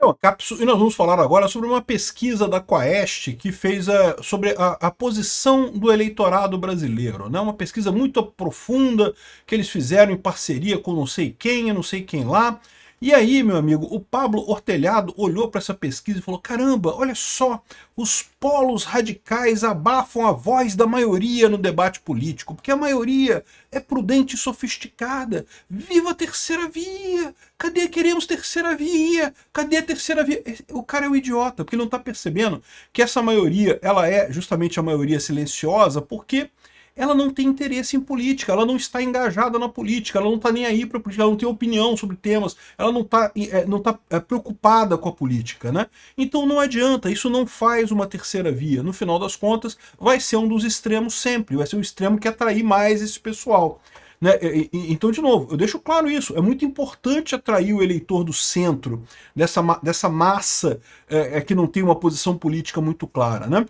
Então, Capsu, e nós vamos falar agora sobre uma pesquisa da Quaest que fez sobre a posição do eleitorado brasileiro, né? Uma pesquisa muito profunda que eles fizeram em parceria com não sei quem lá. E aí, meu amigo, o Pablo Hortelhado olhou para essa pesquisa e falou: caramba, olha só, os polos radicais abafam a voz da maioria no debate político, porque a maioria é prudente e sofisticada. Viva a terceira via! Cadê queremos terceira via? Cadê a terceira via? O cara é um idiota, porque não está percebendo que essa maioria, ela é justamente a maioria silenciosa, porque ela não tem interesse em política, ela não está engajada na política, ela não está nem aí para a política, ela não tem opinião sobre temas, ela não tá preocupada com a política, né? Então não adianta, isso não faz uma terceira via. No final das contas, vai ser um dos extremos sempre, vai ser o extremo que atrair mais esse pessoal. Né? Então, de novo, eu deixo claro isso, é muito importante atrair o eleitor do centro, dessa massa que não tem uma posição política muito clara, né?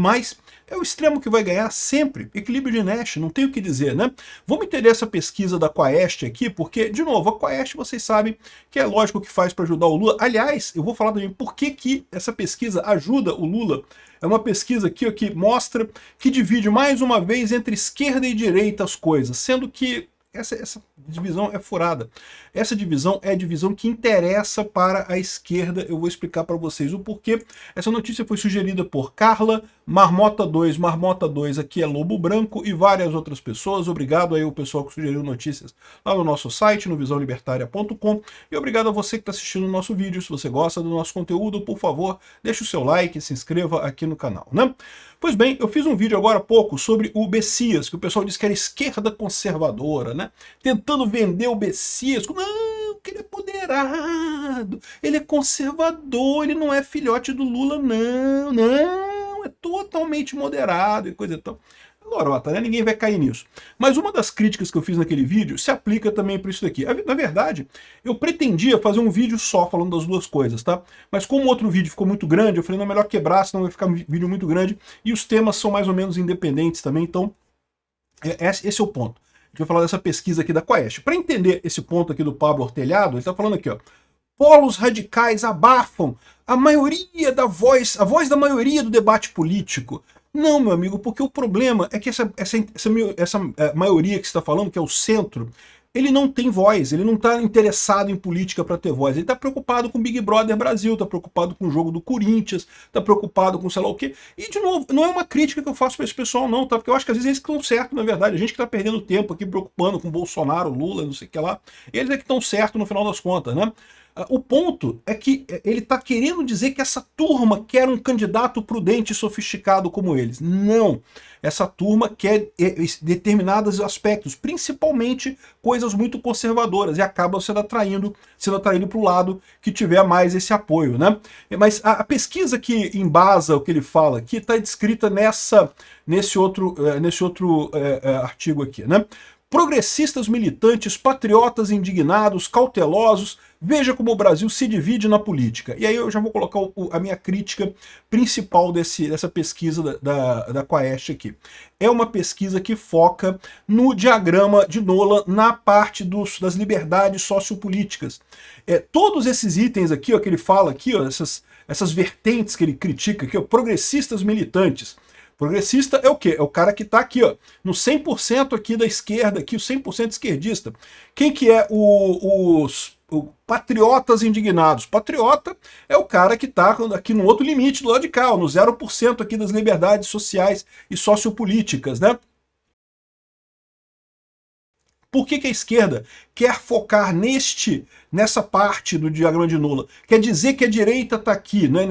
Mas é o extremo que vai ganhar sempre. Equilíbrio de Nash, não tem o que dizer, né? Vamos entender essa pesquisa da Quaest aqui, porque, de novo, a Quaest, vocês sabem que é lógico que faz para ajudar o Lula. Aliás, eu vou falar também por que essa pesquisa ajuda o Lula. É uma pesquisa aqui ó, que mostra que divide mais uma vez entre esquerda e direita as coisas, sendo que essa divisão é furada. Essa divisão é a divisão que interessa para a esquerda. Eu vou explicar para vocês o porquê. Essa notícia foi sugerida por Carla, Marmota 2 aqui é Lobo Branco e várias outras pessoas. Obrigado aí ao pessoal que sugeriu notícias lá no nosso site, no visãolibertaria.com. E obrigado a você que está assistindo o nosso vídeo. Se você gosta do nosso conteúdo, por favor, deixe o seu like e se inscreva aqui no canal, né? Pois bem, eu fiz um vídeo agora há pouco sobre o Bessias, que o pessoal disse que era esquerda conservadora, né? Tentando vender o Bessias. Não, que ele é moderado, ele é conservador, ele não é filhote do Lula, não, é totalmente moderado e coisa e tal. Lorota, né? Ninguém vai cair nisso. Mas uma das críticas que eu fiz naquele vídeo se aplica também para isso daqui. Na verdade, eu pretendia fazer um vídeo só falando das duas coisas, tá? Mas como o outro vídeo ficou muito grande, eu falei, não, é melhor quebrar, senão vai ficar um vídeo muito grande. E os temas são mais ou menos independentes também, então esse é o ponto. A gente vai falar dessa pesquisa aqui da Quaest. Para entender esse ponto aqui do Pablo Hortelhado, ele está falando aqui, ó. Polos radicais abafam a voz da maioria do debate político. Não, meu amigo, porque o problema é que essa maioria que você está falando, que é o centro, ele não tem voz, ele não está interessado em política para ter voz, ele está preocupado com Big Brother Brasil, está preocupado com o jogo do Corinthians, está preocupado com sei lá o quê. E, de novo, não é uma crítica que eu faço para esse pessoal não, tá? Porque eu acho que às vezes eles estão certos, na verdade, a gente que está perdendo tempo aqui preocupando com Bolsonaro, Lula, não sei o que lá, eles é que estão certos no final das contas, né? O ponto é que ele está querendo dizer que essa turma quer um candidato prudente e sofisticado como eles. Não. Essa turma quer determinados aspectos, principalmente coisas muito conservadoras, e acaba sendo atraído para o lado que tiver mais esse apoio, né? Mas a pesquisa que embasa o que ele fala aqui está descrita nesse outro artigo aqui, né? Progressistas militantes, patriotas indignados, cautelosos, veja como o Brasil se divide na política. E aí eu já vou colocar a minha crítica principal dessa pesquisa da Quaest aqui. É uma pesquisa que foca no diagrama de Nolan na parte das liberdades sociopolíticas. Todos esses itens aqui, ó, que ele fala aqui, ó, essas vertentes que ele critica aqui, ó, progressistas militantes. Progressista é o quê? É o cara que está aqui, ó, no 100% aqui da esquerda, aqui, o 100% esquerdista. Quem que é os patriotas indignados? Patriota é o cara que está aqui no outro limite do lado de cá, ó, no 0% aqui das liberdades sociais e sociopolíticas, né? Por que a esquerda quer focar nessa parte do diagrama de Nolan? Quer dizer que a direita está aqui, né?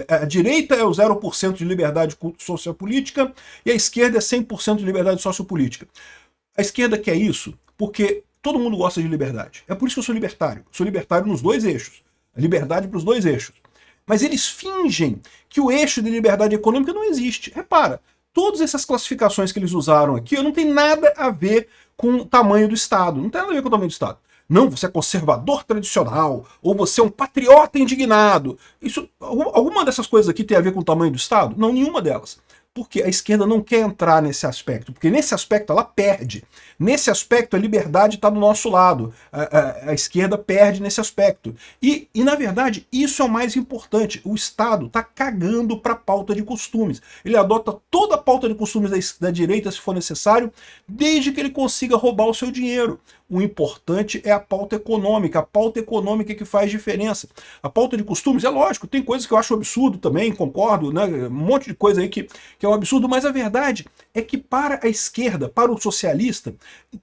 A direita é o 0% de liberdade sociopolítica e a esquerda é 100% de liberdade sociopolítica. A esquerda quer isso porque todo mundo gosta de liberdade. É por isso que eu sou libertário. Sou libertário nos dois eixos. A liberdade para os dois eixos. Mas eles fingem que o eixo de liberdade econômica não existe. Repara, todas essas classificações que eles usaram aqui não tem nada a ver com o tamanho do Estado. Não tem nada a ver com o tamanho do Estado. Não, você é conservador tradicional, ou você é um patriota indignado. Alguma dessas coisas aqui tem a ver com o tamanho do Estado? Não, nenhuma delas. Porque a esquerda não quer entrar nesse aspecto, porque nesse aspecto ela perde. Nesse aspecto a liberdade está do nosso lado, a esquerda perde nesse aspecto. E, na verdade, isso é o mais importante. O Estado está cagando para a pauta de costumes. Ele adota toda a pauta de costumes da direita, se for necessário, desde que ele consiga roubar o seu dinheiro. O importante é a pauta econômica que faz diferença. A pauta de costumes, é lógico, tem coisas que eu acho absurdo também, concordo, né? Um monte de coisa aí que é um absurdo, mas a verdade é que para a esquerda, para o socialista,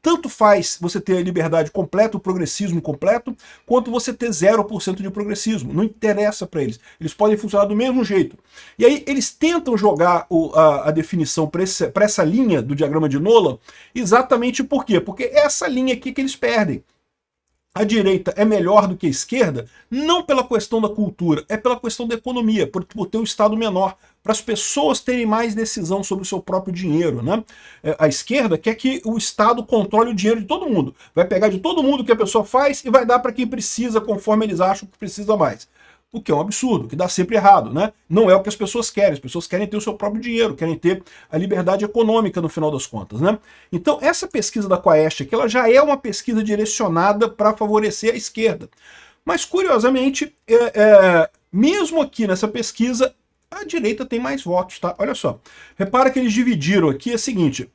tanto faz você ter a liberdade completa, o progressismo completo, quanto você ter 0% de progressismo. Não interessa para eles. Eles podem funcionar do mesmo jeito. E aí eles tentam jogar a definição para essa linha do diagrama de Nolan, exatamente por quê? Porque é essa linha aqui que eles perdem. A direita é melhor do que a esquerda, não pela questão da cultura, é pela questão da economia, por ter um Estado menor, para as pessoas terem mais decisão sobre o seu próprio dinheiro, né? A esquerda quer que o Estado controle o dinheiro de todo mundo, vai pegar de todo mundo que a pessoa faz e vai dar para quem precisa, conforme eles acham que precisa mais. O que é um absurdo, que dá sempre errado, né? Não é o que as pessoas querem ter o seu próprio dinheiro, querem ter a liberdade econômica no final das contas, né? Então essa pesquisa da Quaest aqui, ela já é uma pesquisa direcionada para favorecer a esquerda. Mas curiosamente, mesmo aqui nessa pesquisa, a direita tem mais votos, tá? Olha só, repara que eles dividiram aqui o seguinte,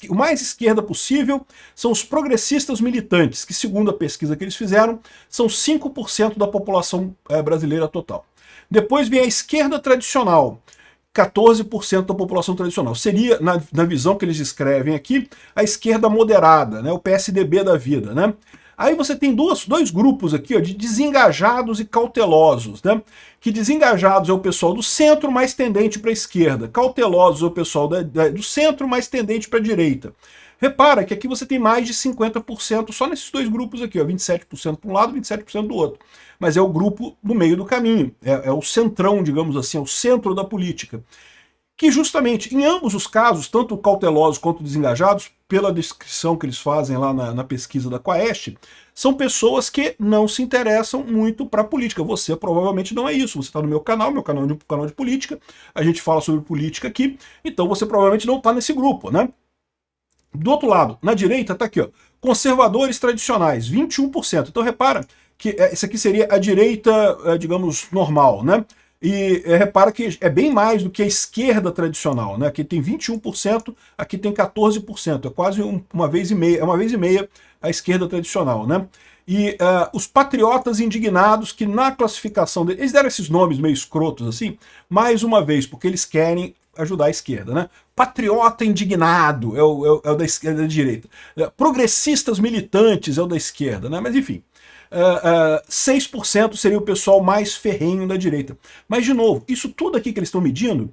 o mais esquerda possível são os progressistas militantes, que segundo a pesquisa que eles fizeram, são 5% da população brasileira total. Depois vem a esquerda tradicional, 14% da população tradicional. Seria, na visão que eles descrevem aqui, a esquerda moderada, né, o PSDB da vida, né? Aí você tem dois grupos aqui, ó, de desengajados e cautelosos, né? Que desengajados é o pessoal do centro mais tendente para a esquerda, cautelosos é o pessoal do centro mais tendente para a direita. Repara que aqui você tem mais de 50% só nesses dois grupos aqui, ó, 27% para um lado, 27% do outro. Mas é o grupo no meio do caminho, é o centrão, digamos assim, é o centro da política. Que justamente, em ambos os casos, tanto cautelosos quanto desengajados, pela descrição que eles fazem lá na pesquisa da Quaest, são pessoas que não se interessam muito para a política. Você provavelmente não é isso. Você está no meu canal é um canal de política, a gente fala sobre política aqui, então você provavelmente não está nesse grupo, né? Do outro lado, na direita, está aqui, ó, conservadores tradicionais, 21%. Então repara que essa aqui seria a direita, digamos, normal, né? E repara que é bem mais do que a esquerda tradicional, né? Aqui tem 21%, aqui tem 14%, é quase uma vez e meia a esquerda tradicional, né? E os patriotas indignados, que na classificação deles, eles deram esses nomes meio escrotos assim, mais uma vez, porque eles querem ajudar a esquerda, né? Patriota indignado é o da esquerda, da direita. Progressistas militantes é o da esquerda, né? Mas enfim. 6% seria o pessoal mais ferrenho da direita. Mas, de novo, isso tudo aqui que eles estão medindo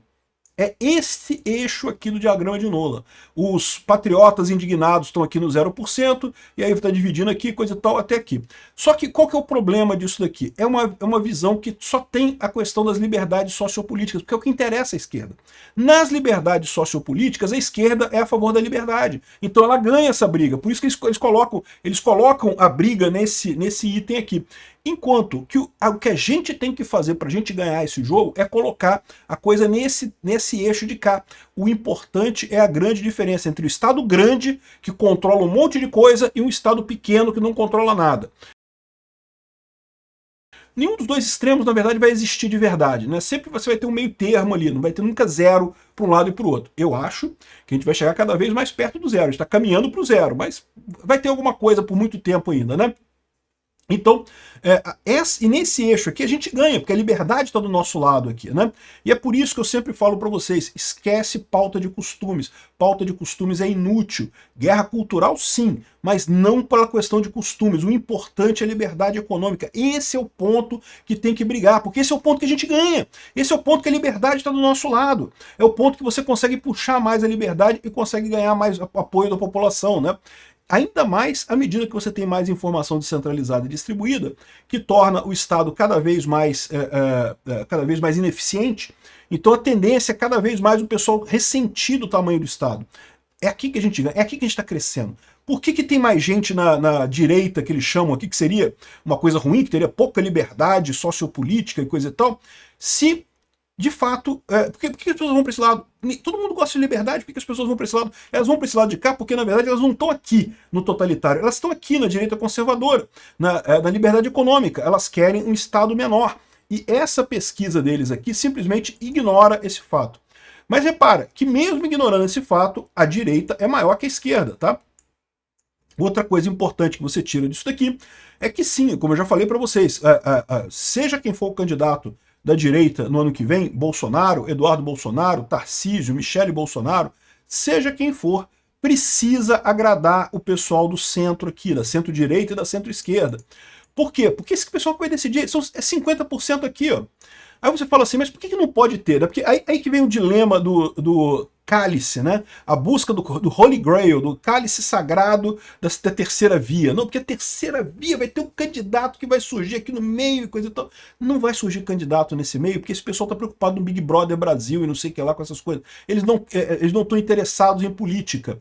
é esse eixo aqui do diagrama de Nolan. Os patriotas indignados estão aqui no 0%, e aí está dividindo aqui, coisa e tal, até aqui. Só que qual que é o problema disso daqui? É uma visão que só tem a questão das liberdades sociopolíticas, porque é o que interessa à esquerda. Nas liberdades sociopolíticas, a esquerda é a favor da liberdade. Então ela ganha essa briga. Por isso que eles colocam a briga nesse item aqui. Enquanto que o que a gente tem que fazer para a gente ganhar esse jogo é colocar a coisa nesse eixo de cá. O importante é a grande diferença entre o Estado grande, que controla um monte de coisa, e um Estado pequeno, que não controla nada. Nenhum dos dois extremos, na verdade, vai existir de verdade, né? Sempre você vai ter um meio termo ali, não vai ter nunca zero para um lado e para o outro. Eu acho que a gente vai chegar cada vez mais perto do zero, a gente está caminhando para o zero, mas vai ter alguma coisa por muito tempo ainda, né? Então, e nesse eixo aqui a gente ganha, porque a liberdade está do nosso lado aqui, né? E é por isso que eu sempre falo para vocês, esquece pauta de costumes. Pauta de costumes é inútil. Guerra cultural, sim, mas não pela questão de costumes. O importante é a liberdade econômica. Esse é o ponto que tem que brigar, porque esse é o ponto que a gente ganha. Esse é o ponto que a liberdade está do nosso lado. É o ponto que você consegue puxar mais a liberdade e consegue ganhar mais apoio da população, né? Ainda mais à medida que você tem mais informação descentralizada e distribuída, que torna o Estado cada vez mais ineficiente. Então a tendência é cada vez mais o pessoal ressentir do tamanho do Estado. É aqui que a gente ganha, é aqui que a gente está crescendo. Por que tem mais gente na direita, que eles chamam aqui, que seria uma coisa ruim, que teria pouca liberdade sociopolítica e coisa e tal, se de fato, por que as pessoas vão para esse lado? Todo mundo gosta de liberdade, por que as pessoas vão para esse lado? Elas vão para esse lado de cá porque, na verdade, elas não estão aqui no totalitário, elas estão aqui na direita conservadora, na liberdade econômica, elas querem um Estado menor. E essa pesquisa deles aqui simplesmente ignora esse fato. Mas repara que mesmo ignorando esse fato, a direita é maior que a esquerda, tá? Outra coisa importante que você tira disso daqui é que sim, como eu já falei para vocês, seja quem for o candidato da direita no ano que vem, Bolsonaro, Eduardo Bolsonaro, Tarcísio, Michele Bolsonaro, seja quem for, precisa agradar o pessoal do centro aqui, da centro-direita e da centro-esquerda. Por quê? Porque esse pessoal que vai decidir é 50% aqui, ó. Aí você fala assim, mas por que não pode ter? Porque aí que vem o dilema do cálice, né? A busca do Holy Grail, do cálice sagrado da terceira via. Não, porque a terceira via vai ter um candidato que vai surgir aqui no meio e coisa e tal. Não vai surgir candidato nesse meio, porque esse pessoal está preocupado no Big Brother Brasil e não sei o que lá com essas coisas. Eles não estão interessados em política.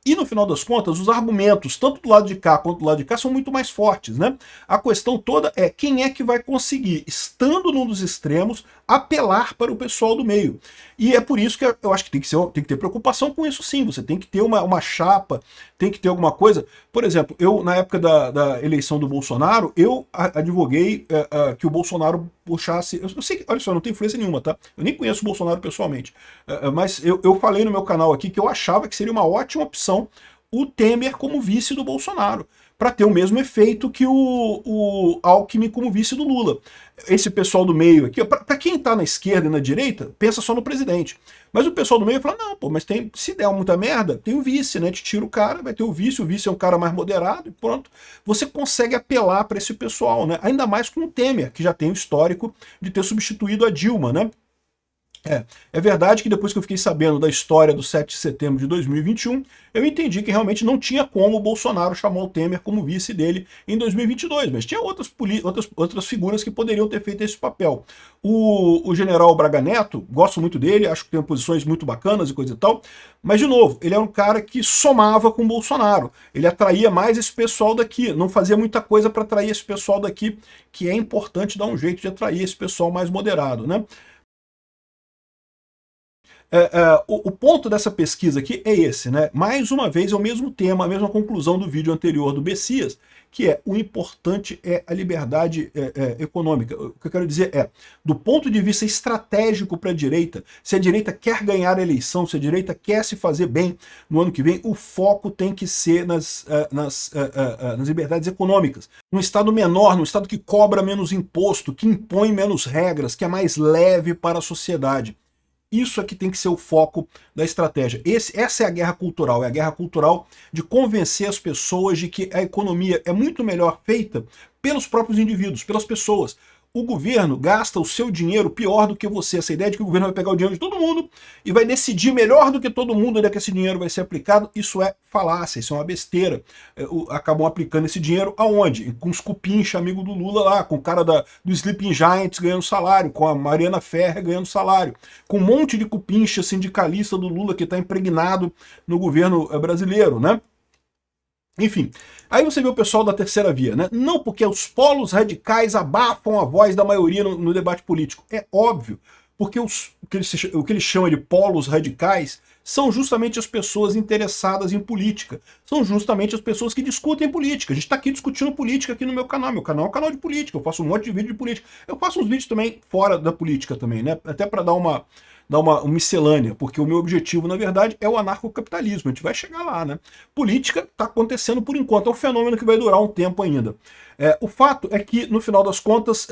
E no final das contas, os argumentos, tanto do lado de cá quanto do lado de cá, são muito mais fortes, né? A questão toda é quem é que vai conseguir, estando num dos extremos, apelar para o pessoal do meio. E é por isso que eu acho que tem que ter preocupação com isso sim. Você tem que ter uma chapa, tem que ter alguma coisa. Por exemplo, eu, na época da eleição do Bolsonaro, eu advoguei que o Bolsonaro puxasse... Eu sei que, olha só, não tem influência nenhuma, tá? Eu nem conheço o Bolsonaro pessoalmente. Mas eu falei no meu canal aqui que eu achava que seria uma ótima opção o Temer como vice do Bolsonaro, para ter o mesmo efeito que o Alckmin como vice do Lula. Esse pessoal do meio aqui, para quem está na esquerda e na direita, pensa só no presidente. Mas o pessoal do meio fala, não, pô, mas se der muita merda, tem o vice, né? Te tira o cara, vai ter o vice é um cara mais moderado e pronto. Você consegue apelar para esse pessoal, né? Ainda mais com o Temer, que já tem o histórico de ter substituído a Dilma, né? É verdade que depois que eu fiquei sabendo da história do 7 de setembro de 2021, eu entendi que realmente não tinha como o Bolsonaro chamar o Temer como vice dele em 2022, mas tinha outras figuras que poderiam ter feito esse papel. O general Braga Neto, gosto muito dele, acho que tem posições muito bacanas e coisa e tal, mas de novo, ele é um cara que somava com o Bolsonaro, ele atraía mais esse pessoal daqui, não fazia muita coisa para atrair esse pessoal daqui, que é importante dar um jeito de atrair esse pessoal mais moderado, né? O ponto dessa pesquisa aqui é esse, né? Mais uma vez é o mesmo tema, a mesma conclusão do vídeo anterior do Bessias, que é o importante é a liberdade econômica. O que eu quero dizer é, do ponto de vista estratégico para a direita, se a direita quer ganhar a eleição, se a direita quer se fazer bem no ano que vem, o foco tem que ser nas liberdades econômicas. Num Estado menor, num Estado que cobra menos imposto, que impõe menos regras, que é mais leve para a sociedade. Isso aqui tem que ser o foco da estratégia. Essa é a guerra cultural, é a guerra cultural de convencer as pessoas de que a economia é muito melhor feita pelos próprios indivíduos, pelas pessoas. O governo gasta o seu dinheiro pior do que você. Essa ideia de que o governo vai pegar o dinheiro de todo mundo e vai decidir melhor do que todo mundo onde é que esse dinheiro vai ser aplicado, isso é falácia, isso é uma besteira. Acabam aplicando esse dinheiro aonde? Com os cupincha, amigo do Lula lá, com o cara do Sleeping Giants ganhando salário, com a Mariana Ferrer ganhando salário, com um monte de cupincha sindicalista do Lula que está impregnado no governo brasileiro, né? Enfim, aí você vê o pessoal da terceira via, né? Não porque os polos radicais abafam a voz da maioria no debate político. É óbvio, porque o que eles chamam de polos radicais são justamente as pessoas interessadas em política. São justamente as pessoas que discutem política. A gente está aqui discutindo política aqui no meu canal. Meu canal é um canal de política. Eu faço um monte de vídeo de política. Eu faço uns vídeos também fora da política também, né? Até para dar uma miscelânea, porque o meu objetivo, na verdade, é o anarcocapitalismo. A gente vai chegar lá, né? Política está acontecendo por enquanto, é um fenômeno que vai durar um tempo ainda. O fato é que, no final das contas,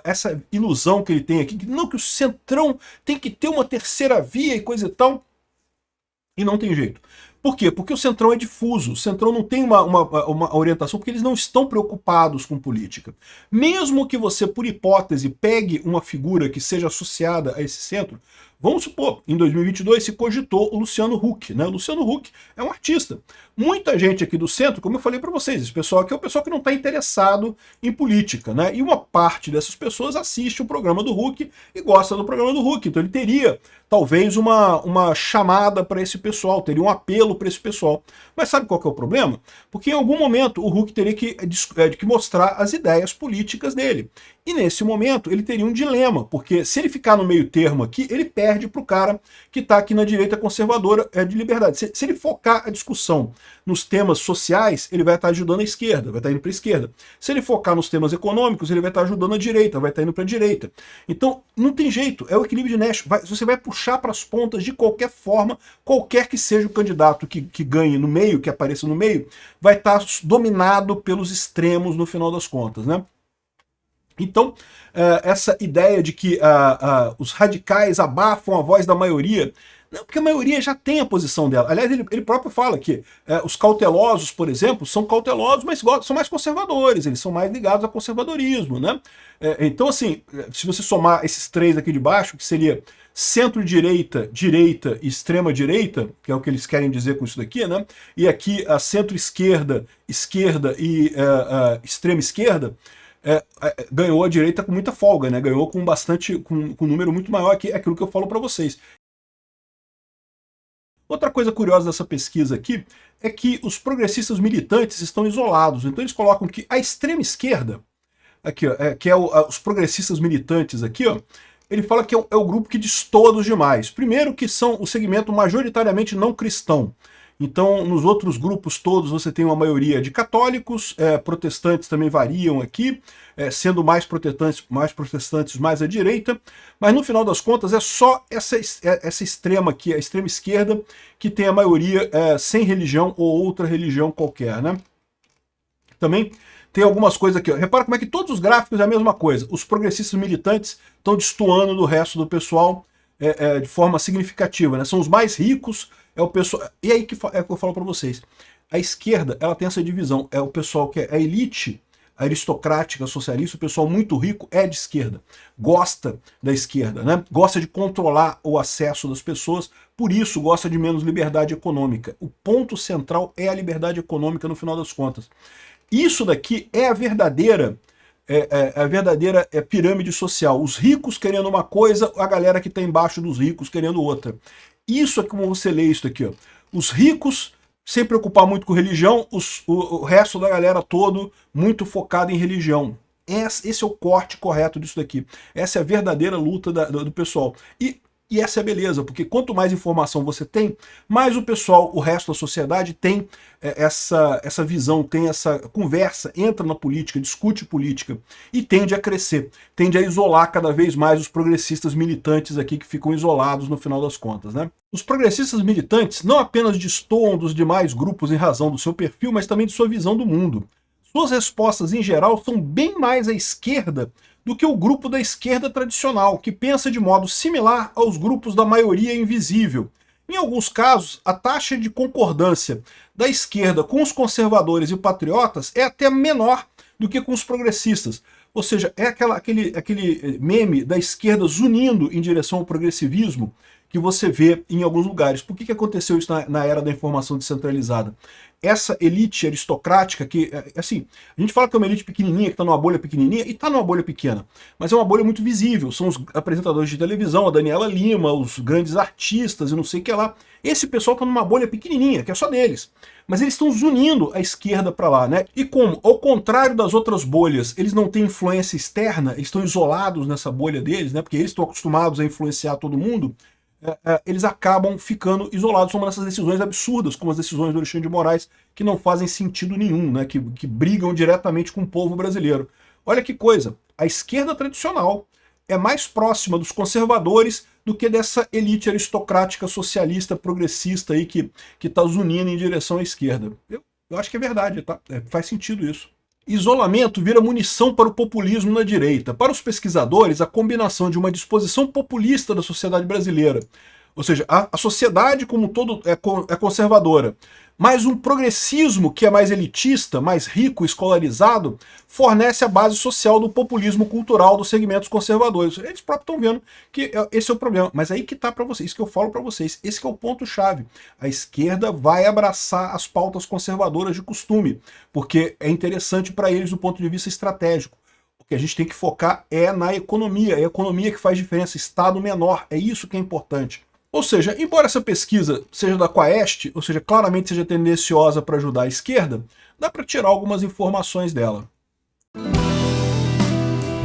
essa ilusão que ele tem aqui, que não, que o Centrão tem que ter uma terceira via e coisa e tal, e não tem jeito. Por quê? Porque o Centrão é difuso, o Centrão não tem uma orientação, porque eles não estão preocupados com política. Mesmo que você, por hipótese, pegue uma figura que seja associada a esse centro, vamos supor, em 2022 se cogitou o Luciano Huck, né? O Luciano Huck é um artista. Muita gente aqui do centro, como eu falei para vocês, esse pessoal aqui é o pessoal que não está interessado em política, né? E uma parte dessas pessoas assiste o programa do Huck e gosta do programa do Huck. Então ele teria, talvez, uma chamada para esse pessoal, teria um apelo para esse pessoal. Mas sabe qual que é o problema? Porque em algum momento o Huck teria que mostrar as ideias políticas dele. E nesse momento ele teria um dilema, porque se ele ficar no meio termo aqui, ele perde para o cara que está aqui na direita conservadora de liberdade. Se ele focar a discussão nos temas sociais, ele vai estar ajudando a esquerda, vai estar indo para a esquerda. Se ele focar nos temas econômicos, ele vai estar ajudando a direita, vai estar indo para a direita. Então, não tem jeito, é o equilíbrio de Nash. Você vai puxar para as pontas de qualquer forma, qualquer que seja o candidato que ganhe no meio, que apareça no meio, vai estar dominado pelos extremos no final das contas, né? Então, essa ideia de que os radicais abafam a voz da maioria, não, porque a maioria já tem a posição dela. Aliás, ele próprio fala que os cautelosos, por exemplo, são cautelosos, mas são mais conservadores, eles são mais ligados ao conservadorismo, né? Então, assim, se você somar esses três aqui de baixo, que seria centro-direita, direita e extrema-direita, que é o que eles querem dizer com isso daqui, né? E aqui a centro-esquerda, esquerda e extrema-esquerda, ganhou a direita com muita folga, né? Ganhou com um número muito maior, que é aquilo que eu falo para vocês. Outra coisa curiosa dessa pesquisa aqui é que os progressistas militantes estão isolados. Então eles colocam que a extrema esquerda, aqui, ó, que é os progressistas militantes aqui, ó, ele fala que é o grupo que destoa dos demais. Primeiro que são o segmento majoritariamente não cristão. Então, nos outros grupos todos você tem uma maioria de católicos, protestantes também variam aqui, sendo mais protestantes mais à direita, mas no final das contas é só essa extrema aqui, a extrema esquerda, que tem a maioria sem religião ou outra religião qualquer, né? Também tem algumas coisas aqui, ó. Repara como é que todos os gráficos é a mesma coisa. Os progressistas militantes estão destoando do resto do pessoal de forma significativa, né? São os mais ricos, é o pessoal. E aí que eu falo para vocês. A esquerda, ela tem essa divisão. É o pessoal que é a elite aristocrática, socialista, o pessoal muito rico é de esquerda. Gosta da esquerda, né? Gosta de controlar o acesso das pessoas, por isso gosta de menos liberdade econômica. O ponto central é a liberdade econômica no final das contas. Isso daqui é a verdadeira pirâmide social. Os ricos querendo uma coisa, a galera que está embaixo dos ricos querendo outra. Isso é como você lê isso aqui, ó. Os ricos sem preocupar muito com religião, o resto da galera todo muito focado em religião. Esse é o corte correto disso daqui. Essa é a verdadeira luta do pessoal. E essa é a beleza, porque quanto mais informação você tem, mais o pessoal, o resto da sociedade tem essa visão, tem essa conversa, entra na política, discute política e tende a crescer, tende a isolar cada vez mais os progressistas militantes aqui que ficam isolados no final das contas, né? Os progressistas militantes não apenas destoam dos demais grupos em razão do seu perfil, mas também de sua visão do mundo. Suas respostas, em geral, são bem mais à esquerda do que o grupo da esquerda tradicional, que pensa de modo similar aos grupos da maioria invisível. Em alguns casos, a taxa de concordância da esquerda com os conservadores e patriotas é até menor do que com os progressistas. Ou seja, é aquele meme da esquerda zunindo em direção ao progressivismo que você vê em alguns lugares. Por que aconteceu isso na era da informação descentralizada? Essa elite aristocrática que, assim, a gente fala que é uma elite pequenininha, que está numa bolha pequenininha, e está numa bolha pequena, mas é uma bolha muito visível, são os apresentadores de televisão, a Daniela Lima, os grandes artistas e não sei o que lá. Esse pessoal está numa bolha pequenininha, que é só deles. Mas eles estão zunindo a esquerda para lá, né? E como, ao contrário das outras bolhas, eles não têm influência externa, eles estão isolados nessa bolha deles, né? Porque eles estão acostumados a influenciar todo mundo, eles acabam ficando isolados, tomando essas decisões absurdas, como as decisões do Alexandre de Moraes, que não fazem sentido nenhum, né? Que brigam diretamente com o povo brasileiro. Olha que coisa, a esquerda tradicional é mais próxima dos conservadores do que dessa elite aristocrática, socialista, progressista aí que está zunindo em direção à esquerda. Eu acho que é verdade, tá? Faz sentido isso. Isolamento vira munição para o populismo na direita. Para os pesquisadores, a combinação de uma disposição populista da sociedade brasileira, ou seja, a sociedade como um todo é conservadora, mas um progressismo que é mais elitista, mais rico, escolarizado, fornece a base social do populismo cultural dos segmentos conservadores. Eles próprios estão vendo que esse é o problema. Mas aí que está para vocês, isso que eu falo para vocês, esse que é o ponto-chave. A esquerda vai abraçar as pautas conservadoras de costume, porque é interessante para eles do ponto de vista estratégico. O que a gente tem que focar é na economia, é a economia que faz diferença, Estado menor, é isso que é importante. Ou seja, embora essa pesquisa seja da Quaest, ou seja, claramente seja tendenciosa para ajudar a esquerda, dá para tirar algumas informações dela.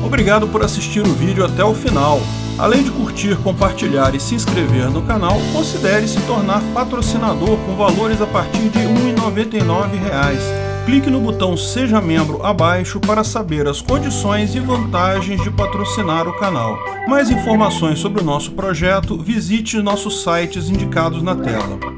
Obrigado por assistir o vídeo até o final. Além de curtir, compartilhar e se inscrever no canal, considere se tornar patrocinador com valores a partir de R$ 1,99. Clique no botão Seja Membro abaixo para saber as condições e vantagens de patrocinar o canal. Mais informações sobre o nosso projeto, visite nossos sites indicados na tela.